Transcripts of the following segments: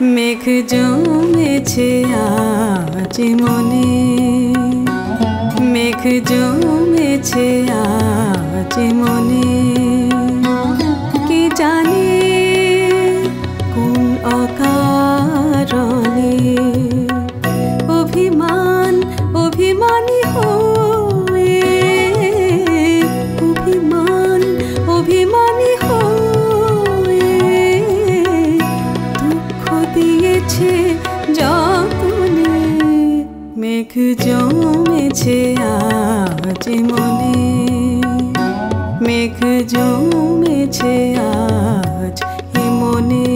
মেঘ জমেছে আজ মনে, মেঘ জমেছে আজ মনে, কি জানি কোন অকারণে অভিমান অভিমানী হয়ে, অভিমান অভিমানী হয়ে দুঃখ দিয়েছে যতনে। মেঘ জমেছে আজ মনে, মেঘ জমেছে আজ মনে।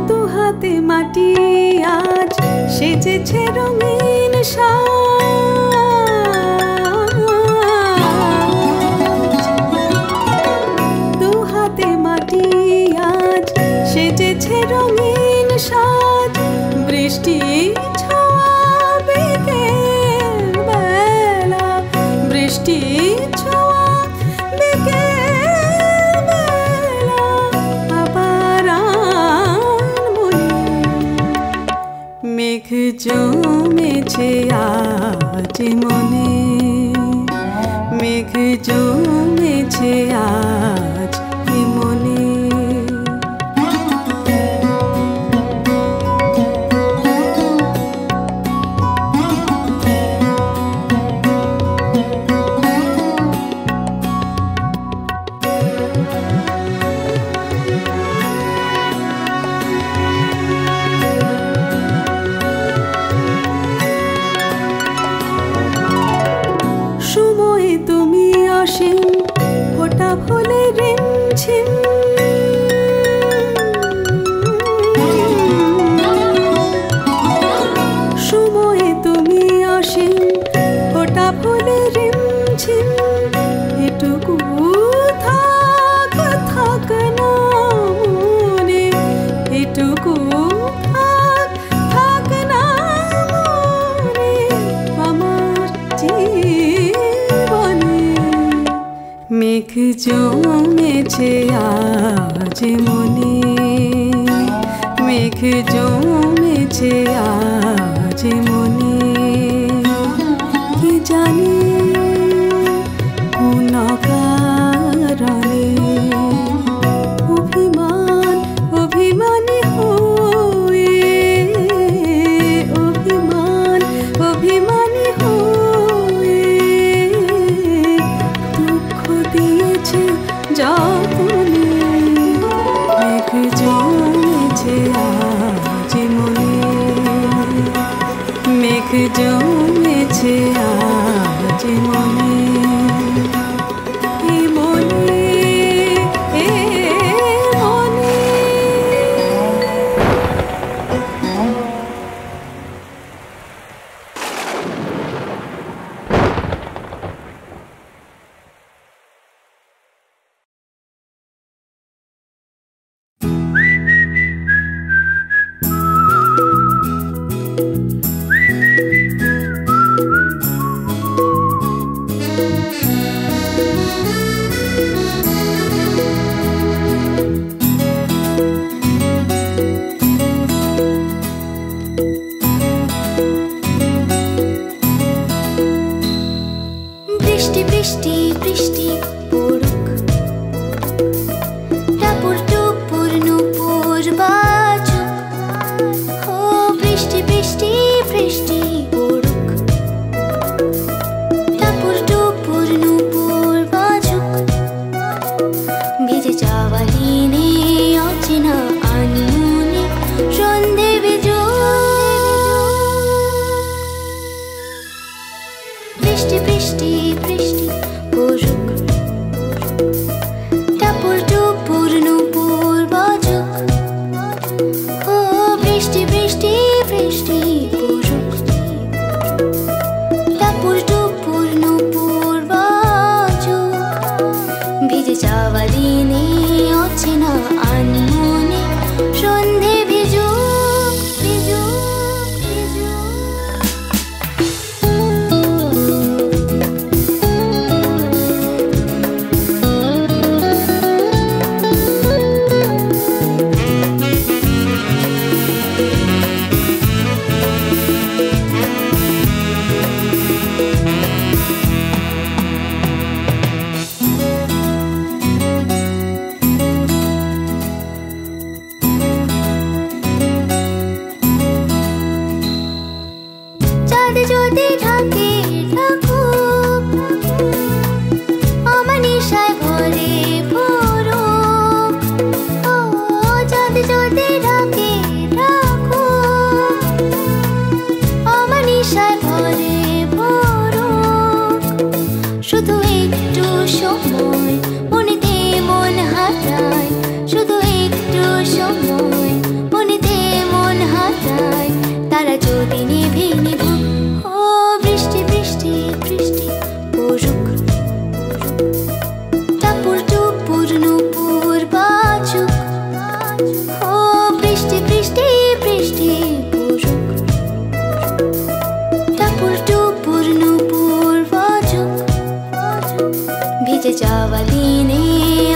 দুহাতে মাটি আজ সেজেছে রঙিন সাজ, দুহাতে মাটি আজ সেজেছে রঙিন সাজ। বৃষ্টি ছোঁয়া বিকেল বেলা, বৃষ্টি ছোঁয়া বিকেল বেলা আবার মনে। মেঘ জমেছে আজ মনে, মেঘ জমেছে আজ মনে। সময়ে তুমি অসীম ওটা ভুলে রিমঝিম, সময়ে তুমি অসীম ওটা ভুলে রিমঝিম। এটুকু থাক থাক না মনে, এটুকু থাক থাক না মনে আমার জীবনে। মেঘ জমেছে আজ মনে, মেঘ জমেছে আজ মনে, কি জানি কোন কারণে অভিমান অভিমানী হয়ে, অভিমান অভিমানী হয়ে দুঃখ দিয়েছে যতনে। মেঘ জমেছে আজ মনে, মেঘ জমেছে আজ মনে। এই মনে, এই মনে। বৃষ্টি বৃষ্টি বৃষ্টি পড়ুক, টাপুর টুপুর নূপুর বাজুক। ও বৃষ্টি বৃষ্টি বৃষ্টি পড়ুক, টাপুর টুপুর নূপুর বাজুক। ভিজে যাওয়া দিনে অচেনা আনমনে সন্ধে বেজুক। বৃষ্টি বৃষ্টি বৃষ্টি পড়ুক, টাপুর টুপুর নূপুর বাজুক। ও বৃষ্টি বৃষ্টি বৃষ্টি পড়ুক, টাপুর টুপুর নূপুর বাজুক। ভিজে যাওয়া দিনে অচেনা যদি ঢাকে ঢাকুক, আমার নিশায় ভরে ভরুক। ও যদি যদি ঢাকে ঢাকুক, আমার নিশায় ভরে ভরুক। শুধু একটু সময় মনেতে মন হারায়, শুধু একটু সময় মনেতে মন হারায়। তারা যদি নিভে নিভুক, ও বৃষ্টি বৃষ্টি বৃষ্টি পড়ুক। টাপুর টুপুর নুপুর বাজুক, ও বৃষ্টি বৃষ্টি বৃষ্টি পড়ুক। টাপুর টুপুর নুপুর বাজুক। ভিজে যাওয়া দিনে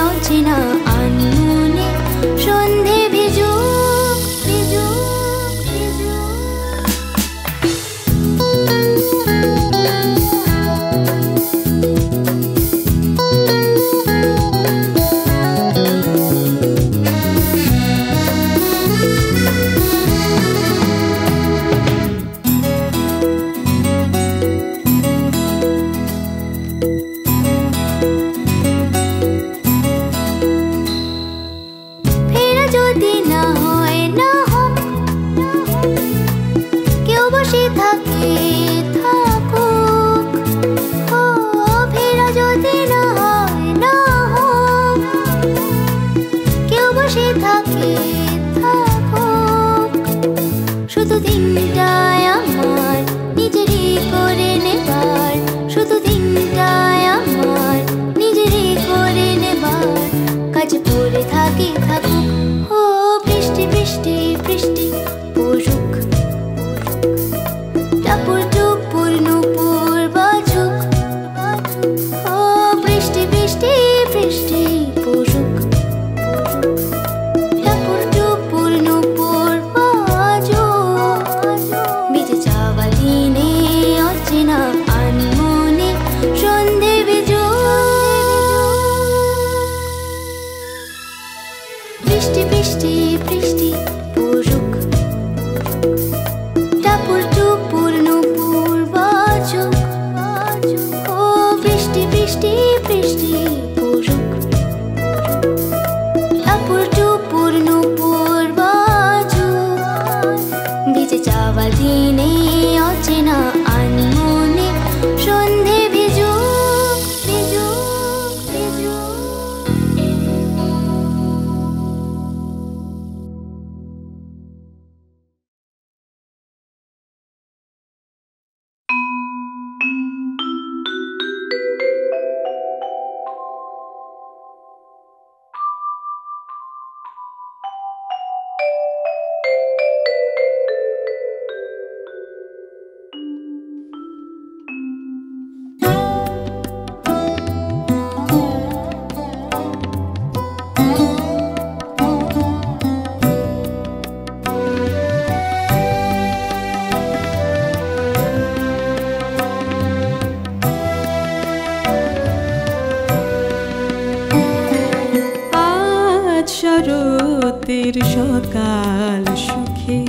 অচেনা আনমনে সন্ধে ভিজুক ভিজুক ভিজুক। ফেরা যদি না হয় না হোক, কেউ বসে থাকে থাকুক। ও ফেরা যদি না হয় না হোক, কেউ বসে থাকে থাকুক। শুধু দিনটায় আমার নিজেরই করে নেবার, শুধু দিনটায় আমার নিজেরই করে নেবার। কাজ পড়ে থাকে থাকুক, ও বৃষ্টি বৃষ্টি বৃষ্টি পড়ুক। টাপুর টুপুর নুপুর বাজুক, ও বৃষ্টি বৃষ্টি বৃষ্টি পড়ুক। টাপুর টুপুর নুপুর বাজুক। ভিজে যাওয়া দিনে অচেনা আনমনে সন্ধে ভিজুক। বৃষ্টি বৃষ্টি বৃষ্টি পড়ুক। টাপুর টুপুর নুপুর বাজুক, ও বৃষ্টি বৃষ্টি বৃষ্টি পড়ুক। টাপুর টুপুর নুপুর বাজুক। ভিজে যাওয়া দিনে অচেনা আনমনে সন্ধে ভিজুক ভিজুক ভিজুক। শরতের সকাল সুখে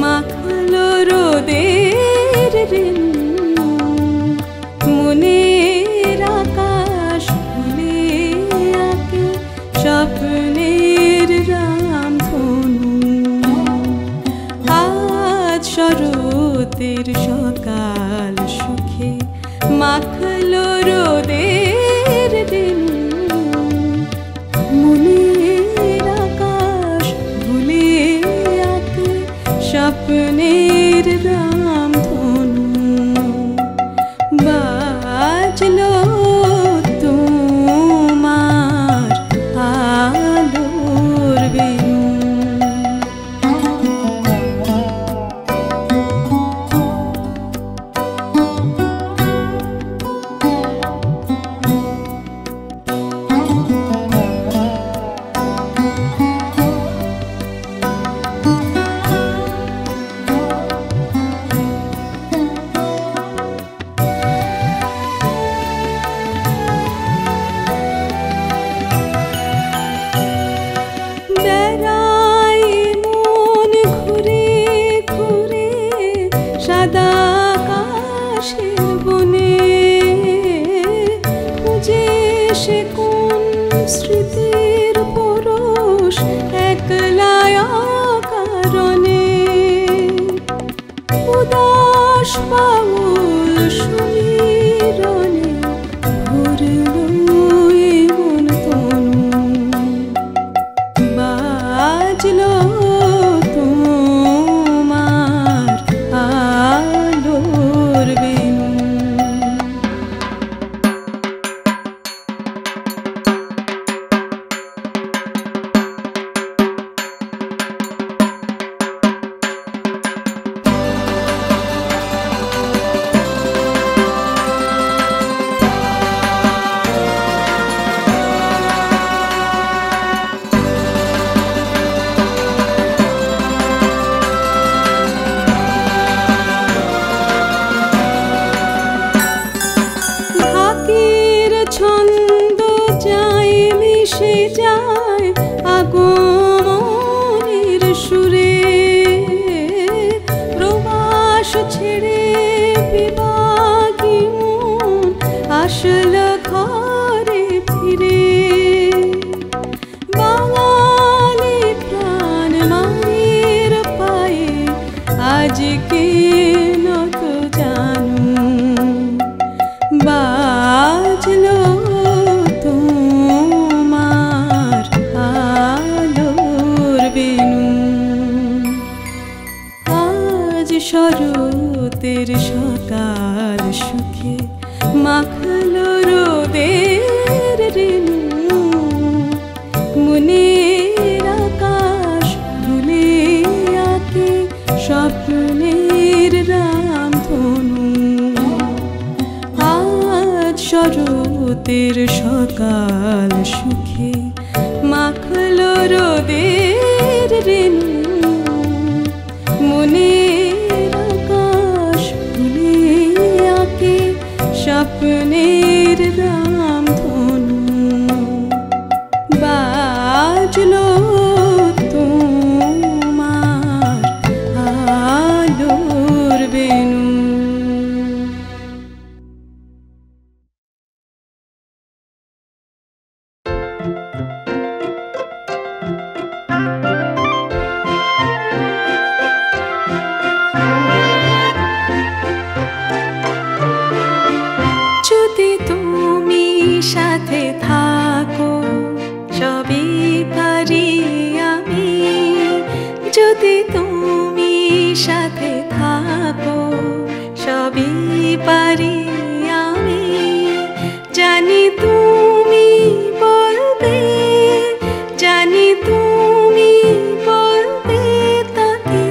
মাখলো রোদের ঋণ, মনের আকাশ ভুলে আঁকে স্বপ্নের রামধনু। আজ শরতের সকাল সুখে মাখলো রোদের ঋণ, মনের আকাশ ভুলে আঁকে যায় আগমনের সুরে, প্রবাস ছেড়ে বিভাগী মন আসল ঘরে ফিরে। বাঙালি প্রাণ মায়ের পায়ে আজকে নত জানু, বাজলো তোমার আলোর বেনু। আজ শরতের সকাল সুখে মাখলো রোদের রেণু, মনের আকাশ ধুলে আঁকে স্বপ্নের রামধনু। আজ শরতের সকাল সুখে মাখলো রোদের রেণু, মনের আকাশ ধুলে আঁকে স্বপ্নের রামধনু। বাজলো তোমার আলোর বেনু। যদি তুমি সাথে থাকো সবই পারি আমি, যদি তুমি সাথে থাকো সবই পারি আমি। জানি তুমি বলবে, জানি তুমি বলবে তাকে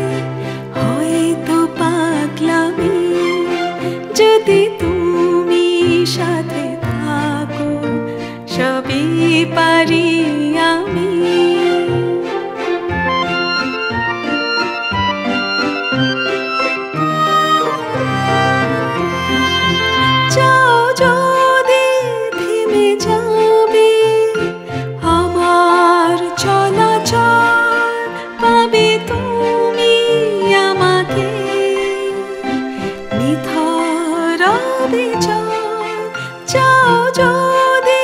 হয়তো পাগলামি। যদি তুমি সাথে থাকো সবই পারি আমি। যাও যদি থেমে যাবে আমার চলাচল, পাবে তুমি আমাকে নিথর বিচল। যাও যদি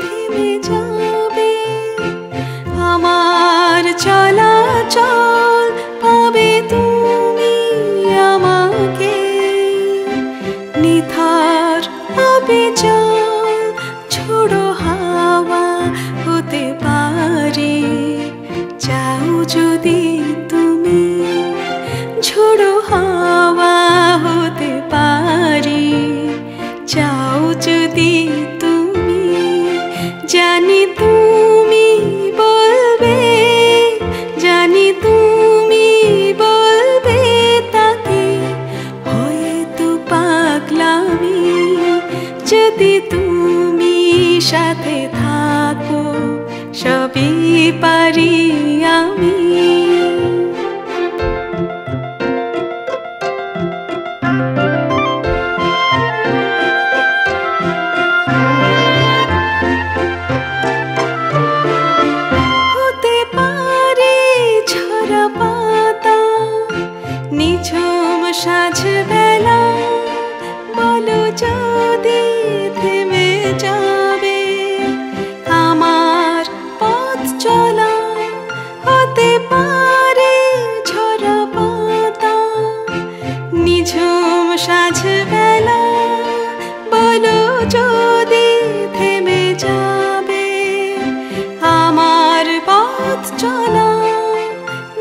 থেমে যাবে আমার চলাচল, পাবে তুমি আমাকে নিথর বিচল। ছোড়ো হাওয়া হতে পারি যাও যদি তুমি, ছোড়ো হাওয়া হতে পারি যাও যদি তুমি। জানি তুমি বলবে, জানি তুমি বলবে তাকে হয়তো পাগলামি। যদি তুমি সাথে থাকো সবই পারি আমি। হতে পারে ঝরা পাতা নিঝুম সাঁঝ বেলা, বলো যদি থেমে যাবে আমার পথ চলা। হতে পারে ঝরা পাতা নিঝুম সাঁঝ বেলা, বলো যদি থেমে যাবে আমার পথ চলা।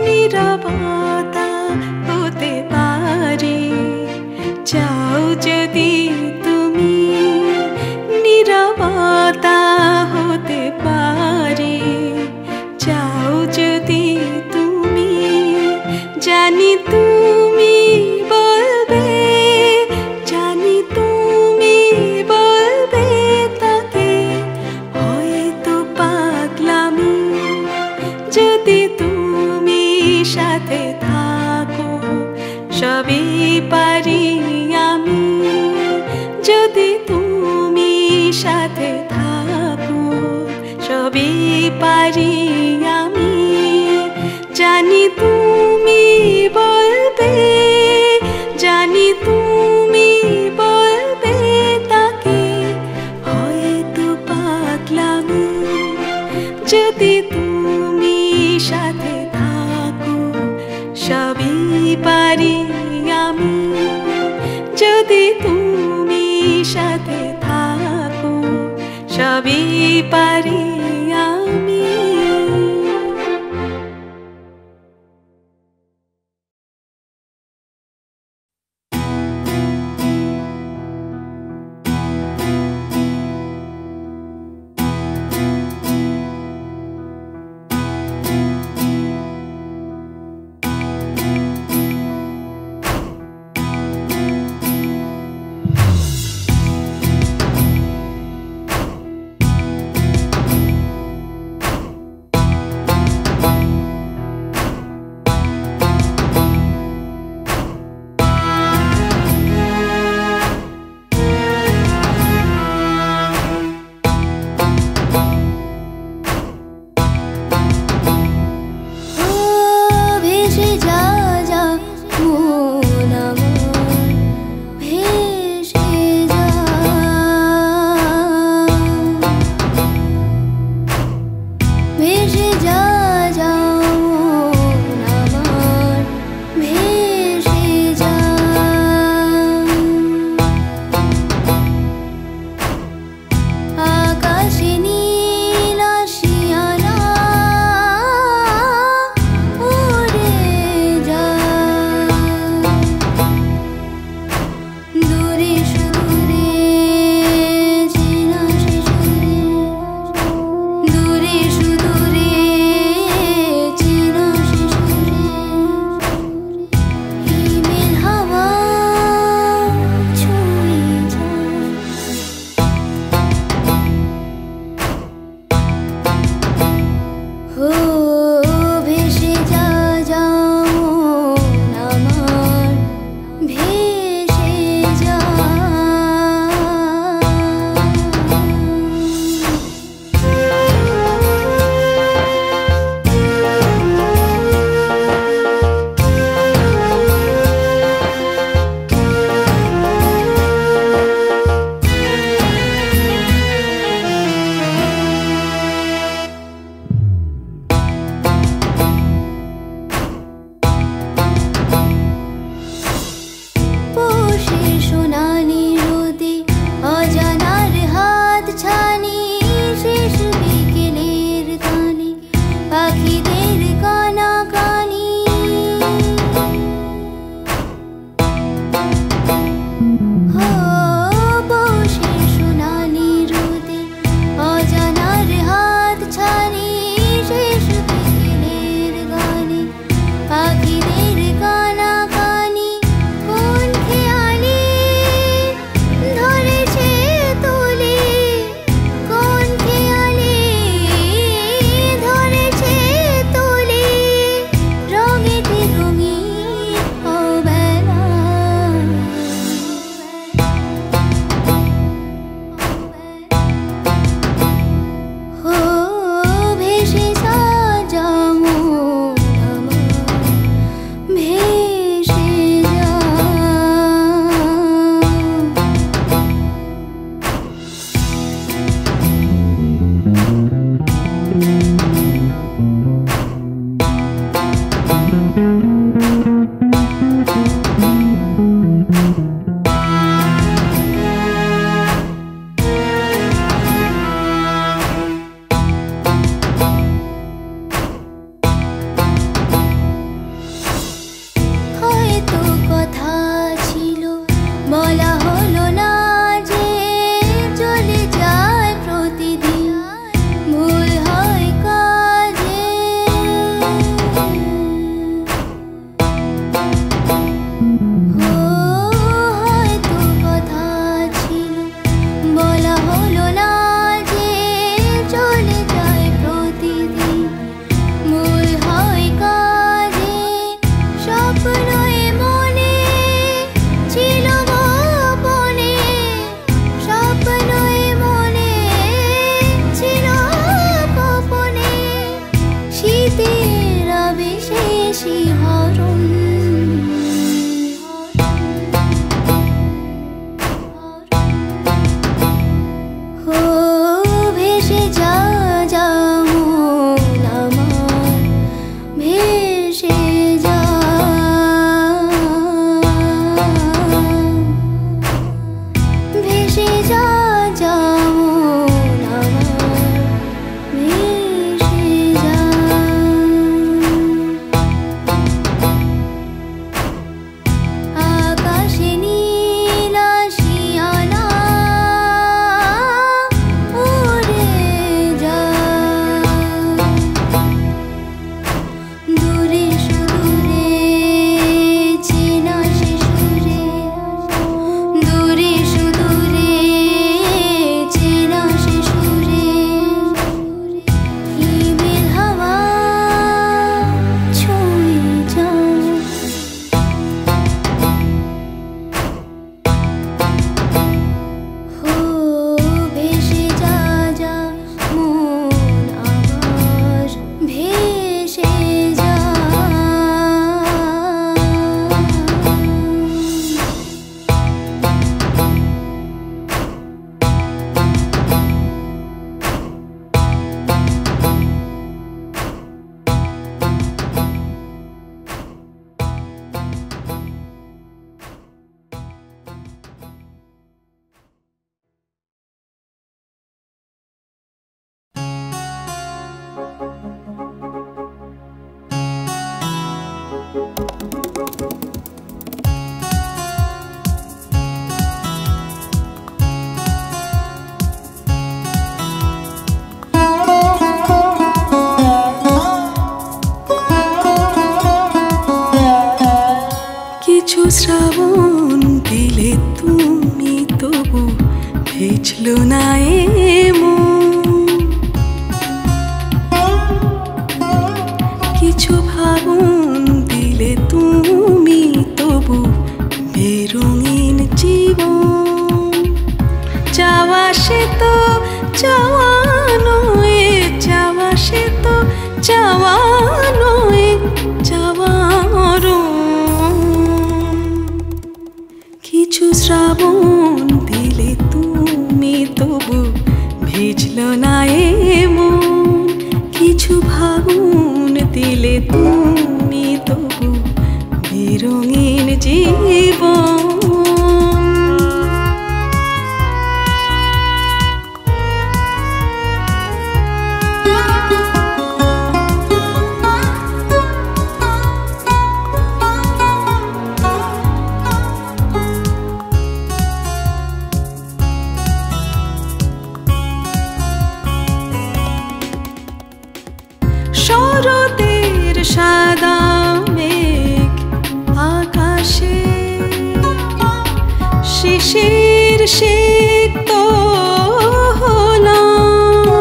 নীরবতা হতে পারে যাও যদি তুমি, নীরবতা হতে পারে যাও যদি তুমি। জানি তুমি বলবে, জানি তুমি বলবে তাকে হয়তো পাগলামি। যদি তুমি সাথে থাকো সবই পারি আমি। যদি তুমি সাথে থাকো সবই সাথে থাকো, সবই পারি আমি। ভিজলো না এমন কিছু ভাবুন দিলে তুমি তবু বেরঙিন জীবন চাওয়া সে তো চাওয়া নয় চাওয়া সে তো চাওয়া নয় চাওয়া কিছু শ্রাবণ দিলে তুমি তবু ভিজলো না এমন কিছু ভাবুন দিলে তুমি তবু বেরঙিন জীবন শরতের সাদা মেঘ আকাশে শিশির সিক্ত হলাম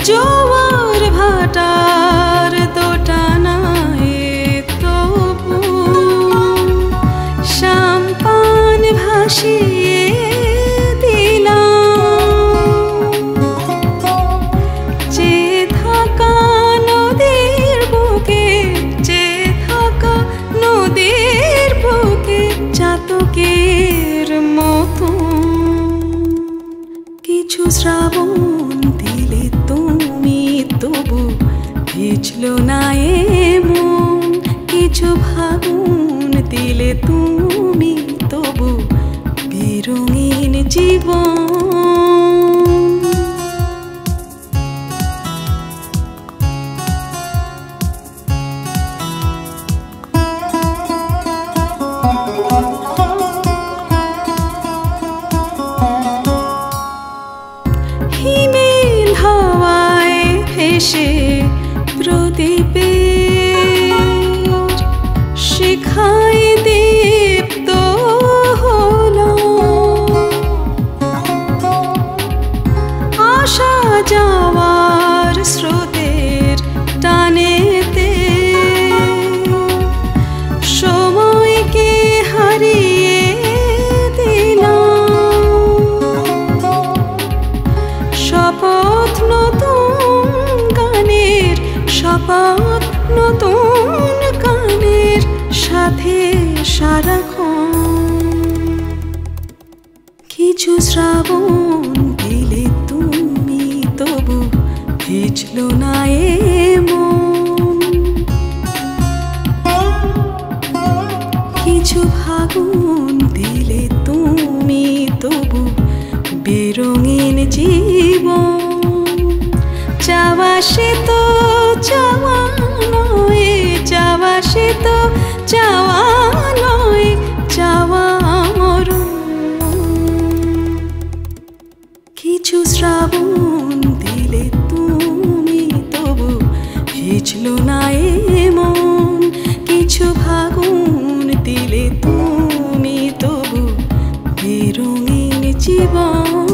জোয়ার ভাটার দোটানায় তবু সাম্পান ভাসিয়ে কিছু শ্রাবণ দিলে তুমি তবু ভিজলো না এমন কিছু ভাবুন দিলে তুমি তবু বেরঙিন জীবন হিমেল হাওয়ায় ভেসে প্রদীপের শিখায় দীপ্ত হলো আসা যাওয়ার স্রোতের টানেতে সময়কে হারিয়ে শপথ নতুন গানের সাথে সারাক্ষণ কিছু শ্রাবণ দিলে তুমি তবু ভিজলো না এমন কিছু ভাবুন দিলে তুমি তবু বেরঙিন জীবন চাওয়া সে তো চাওয়া নয় চাওয়া সে তো চাওয়া নয় চাওয়া কিছু শ্রাবণ দিলে তুমি তবু ভিজলো না এমন কিছু ভাবুন দিলে তুমি তবু বেরঙিন জীবন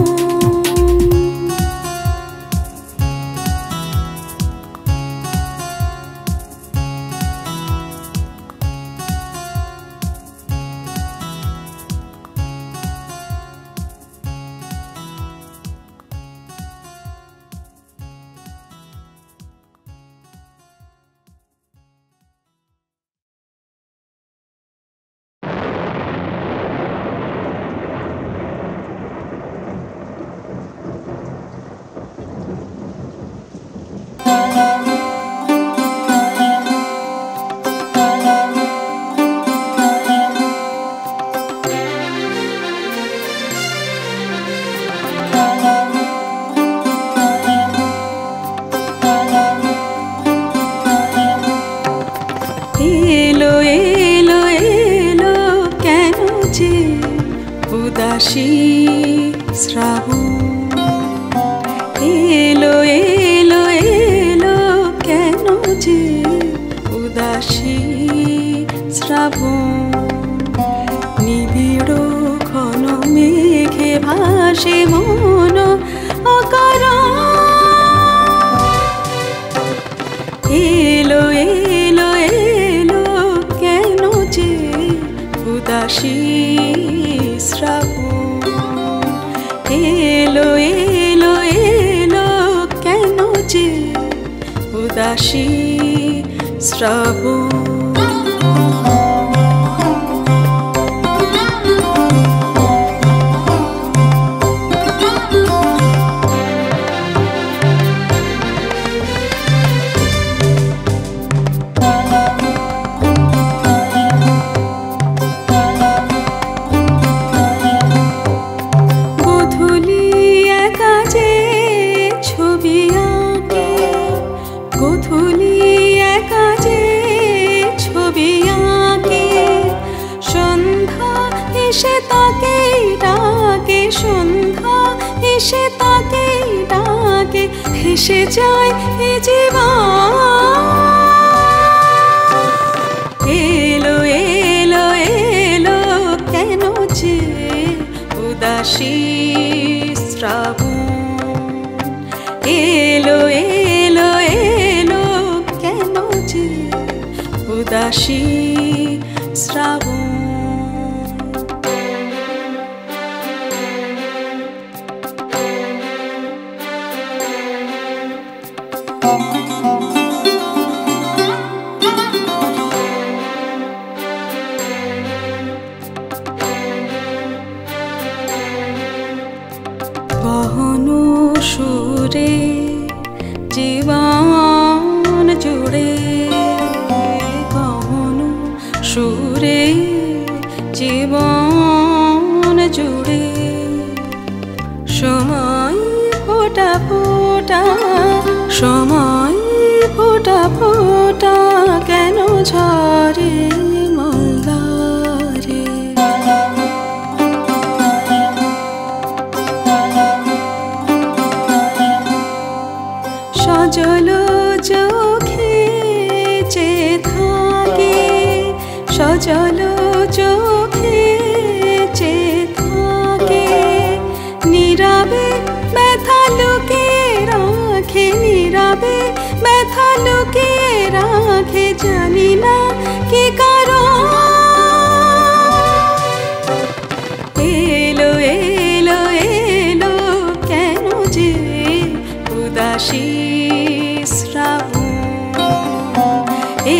উদাসী শ্রাবণ এলো এলো এলো কেন যে উদাসী শ্রাবণ নিবিড় ঘন ভাসে মন অকারণ। এলো এলো এলো কেন যে উদাসী শ্রাবণ। এলো এলো এলো কেন যে উদাসী শ্রাবণ। ভেসে যায় এ জীবন। এলো এলো এলো কেন যে উদাসী শ্রাবণ। এলো এলো এলো কেন যে উদাসী শ্রাবণ। গহন সুরে জীবন জুড়ে, গহন সুরে জীবন জুড়ে সময় ফোটা ফোটা, সময় ফোটা ফোটা কেন ঝরে মল্লারে। সজল চোখে চেয়ে থাকে, সজল চোখে চেয়ে থাকে, নীরবে ব্যথা লুকিয়ে রাখে, নীরবে ব্যথা লুকিয়ে রাখে, জানি না কি কারণ। এলো এলো এলো কেন যে উদাসী শ্রাবণ।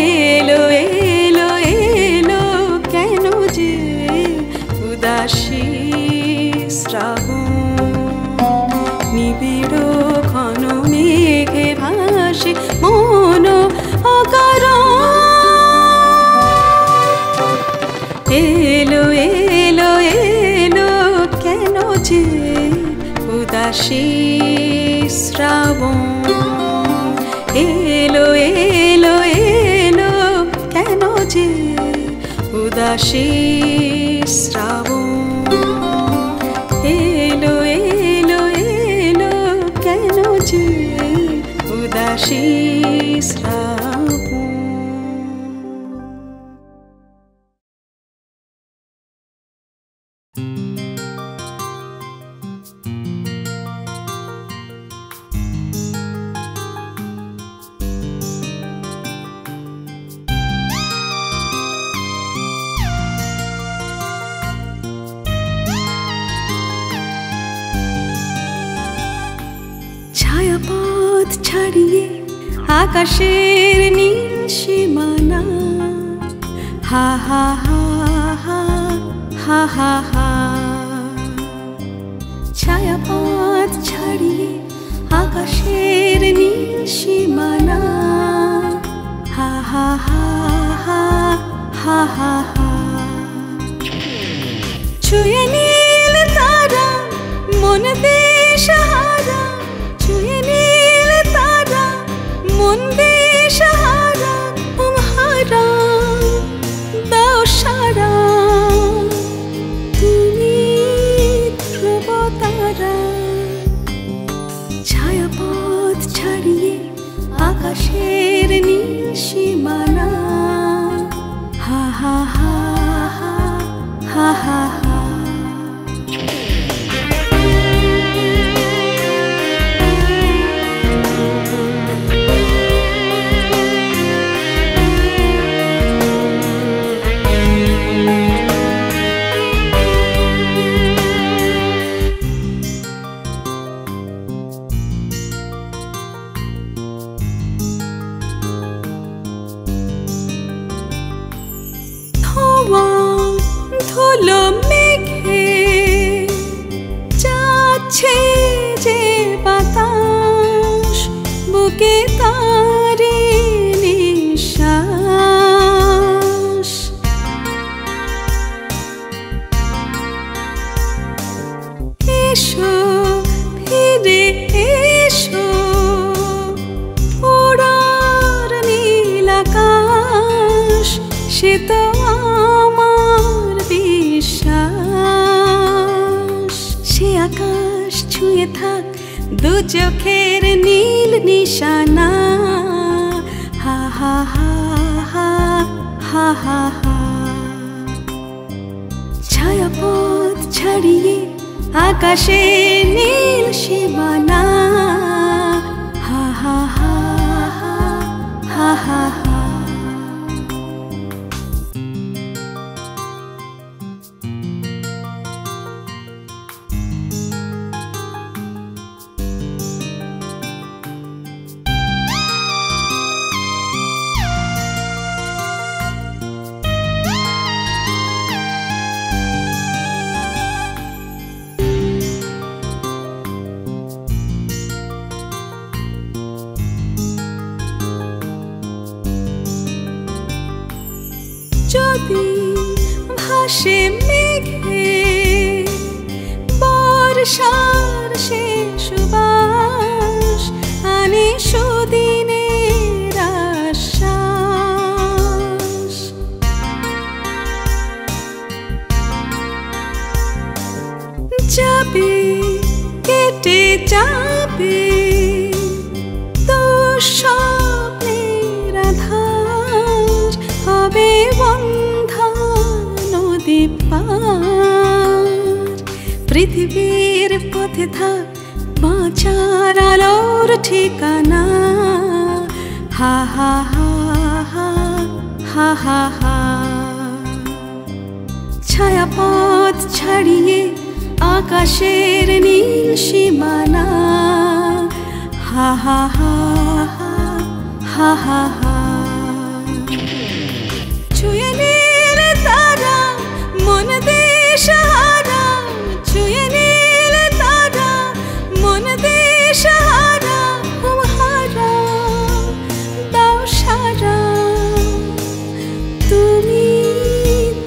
এলো এলো এলো কেন যে উদাসী শ্রাবণ। নিবিড় ঘন মেঘে ভাসে মন অকারণ। এলো এলো এলো কেন যে উদাসী শ্রাবণ। এলো এলো এলো কেন যে উদাসী শ্রাবণ। এলো এলো এলো কেন যে উদাসী শ্রাবণ। ছায়াপথ ছাড়িয়ে আকাশের নীল সীমানা, হা হা হা হা হা হা হা। ছায়াপথ ছাড়িয়ে আকাশের নীল সীমানা, হা হা হা হা হা হা হা। ছুঁয়ে নীল তারা মন দিশাহারা, ছুঁয়ে নীল তারা মন দিশাহারা। তোমারা দাও সারা তুমি ধ্রুব তারা। ছায়াপথ ছাড়িয়ে আকাশের নীল সীমানা, হা হা হা হা হা হা হা। এসো ফিরে এসো ওড়ার নীল আকাশ সে তো আমার বিশ্বাস সে আকাশ ছুঁয়ে থাক দু চোখের নীল নিশানা হা হা হা হা হা হা হা ছায়াপথ ছাড়িয়ে আকাশে নীল সীমানা হা হা হা হা হা হা যদি ভাসে মেঘে বর্ষার শেষ বাস আনে সুদিনের আশ্বাস যাবে কেটে যাবে দুঃস্বপ্নের আধার হবে বন্ধা নদী পার পৃথিবীর পথে থাক বাঁচার আলোর ঠিকানা হা হা হা হা হা হা হা ছায়াপথ ছাড়িয়ে আকাশের নীল সীমানা হা হা হা হা হা হা ছুঁয়ে নীল তারা মন দিশাহারা ছুঁয়ে নীল তারা মন দিশাহারা হারা দাও সারা তুমি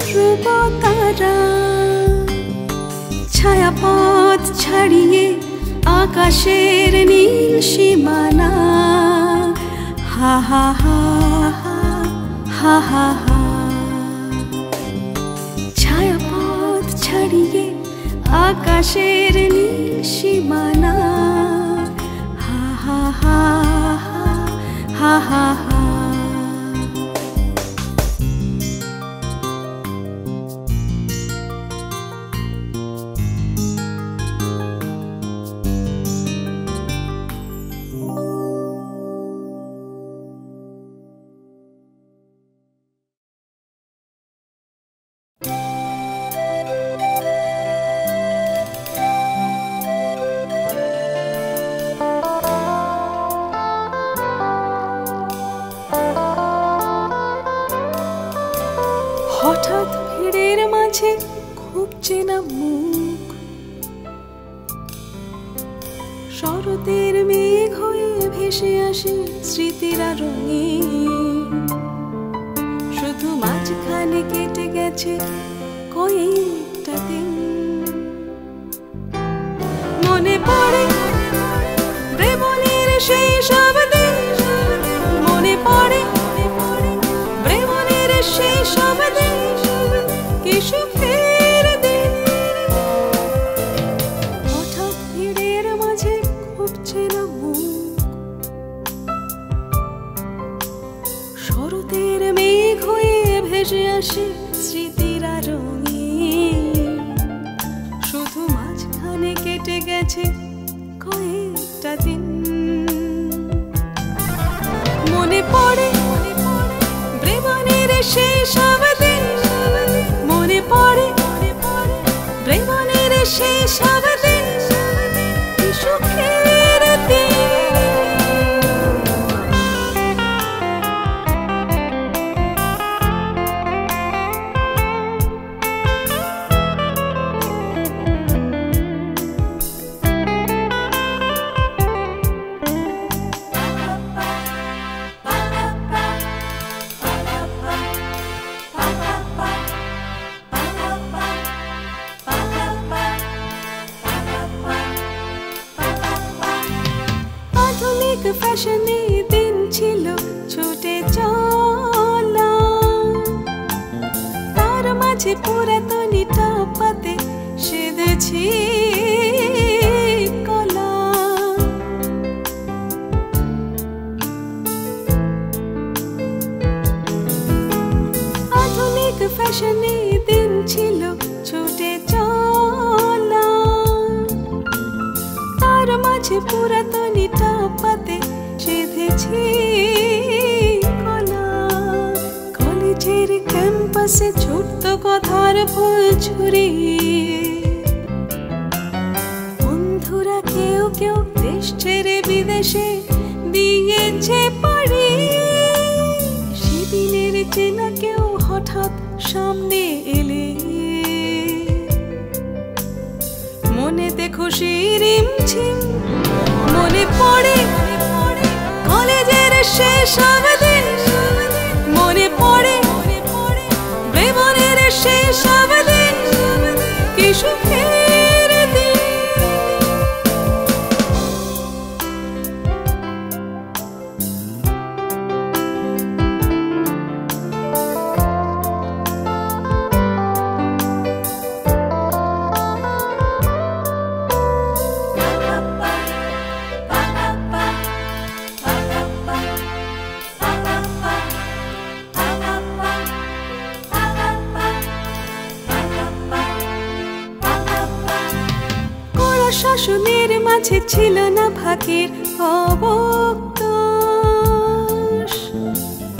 ধ্রুব তারা ছায়াপথ ছাড়িয়ে আকাশের নীল সীমানা হা হা হা হা হা হা ছায়াপথ ছাড়িয়ে আকাশের নীল সীমানা হা হা হা হা হা হা হঠাৎ ভিড়ের মাঝে খুব চেনা মুখ শরতের মেঘ হয়ে ভেসে আসে স্মৃতিরা রঙে শুধু মাঝখানে কেটে গেছে কয়েকটা দিন মনে পড়ে প্রেমনের সেই সব দিন মনে পড়ে প্রেমনের সেই সব দিন কি সুখের দিন হঠাৎ ভিড়ের মাঝে খুব চেনা মুখ শরতের মেঘ হয়ে ভেসে আসে স্মৃতিরা রঙে শুধু মাঝখানে কেটে গেছে কয়েকটা দিন মনে পড়ে প্রেমনের সেই সব দিন মনে পড়ে প্রেমনের সেই সব দিন কি সুখের দিন ফ্যাশনে দিন ছিল ছুটে চলা, তার মাঝে পুরাতনী টাপাতে সেধেছি কলা। আধুনিক ফ্যাশনে দিন ছিল ছুটে চলা, তার মাঝে পুরাতনী টাপাতে সেধেছি কলা। কলেজের ক্যাম্পাসে ছুটত কথার ফুলঝুরি, বন্ধুরা কেউ কেউ দেশ ছেড়ে বিদেশে দিয়েছে পাড়ি। সেদিনের চেনা কেউ হঠাৎ সামনে এলে মনেতে খুশি রিমঝিম। মনে পড়ে কলেজের শেষ দিন, মনে পড়ে জীবনের শেষ দিন, কি সুখের দিন। শাসনের মাঝে ছিল না ফাঁকির অবকাশ,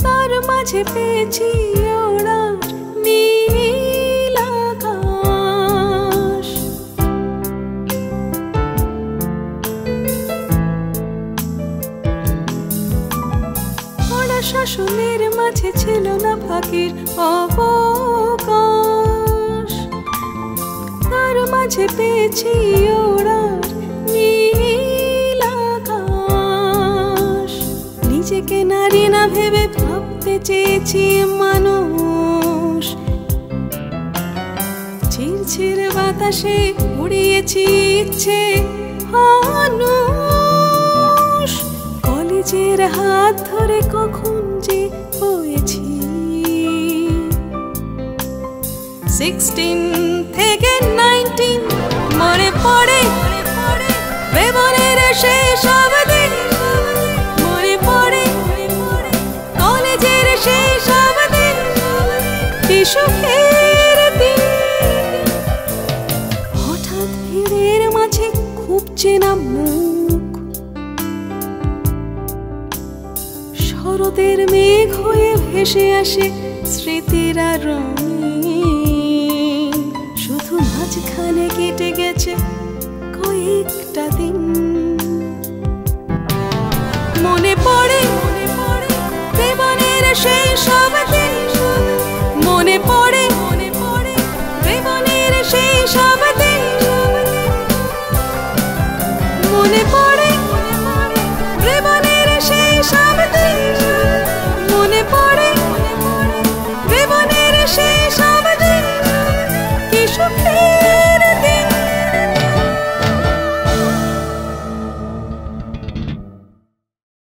তার মাঝে পেয়েছি ওড়ার নীল আকাশ। কড়া শাসনের মাঝে ছিল না ফাঁকির অবকাশ, তার মাঝে পেয়েছি ওড়ার নীল আকাশ। নিজেকে নারী না ভেবে ভাবতে চেয়েছি মানুষ, ঝিরঝির বাতাসে উড়িয়েছি ইচ্ছে মানুষ। কলেজের হাত ধরে কখন যে হয়েছি 16 থেকে 19, মনে পড়ে জীবনের শেষ দিন, মনে পড়ে কলেজের শেষ দিন, কি সুখের দিন। হঠাৎ ভিড়ের মাঝে খুব চেনা মুখ, শরতের মেঘ হয়ে ভেসে আসে স্মৃতিরা রঙিন। শুধু মাঝখানে কেটে গেছে কয়েকটা দিন।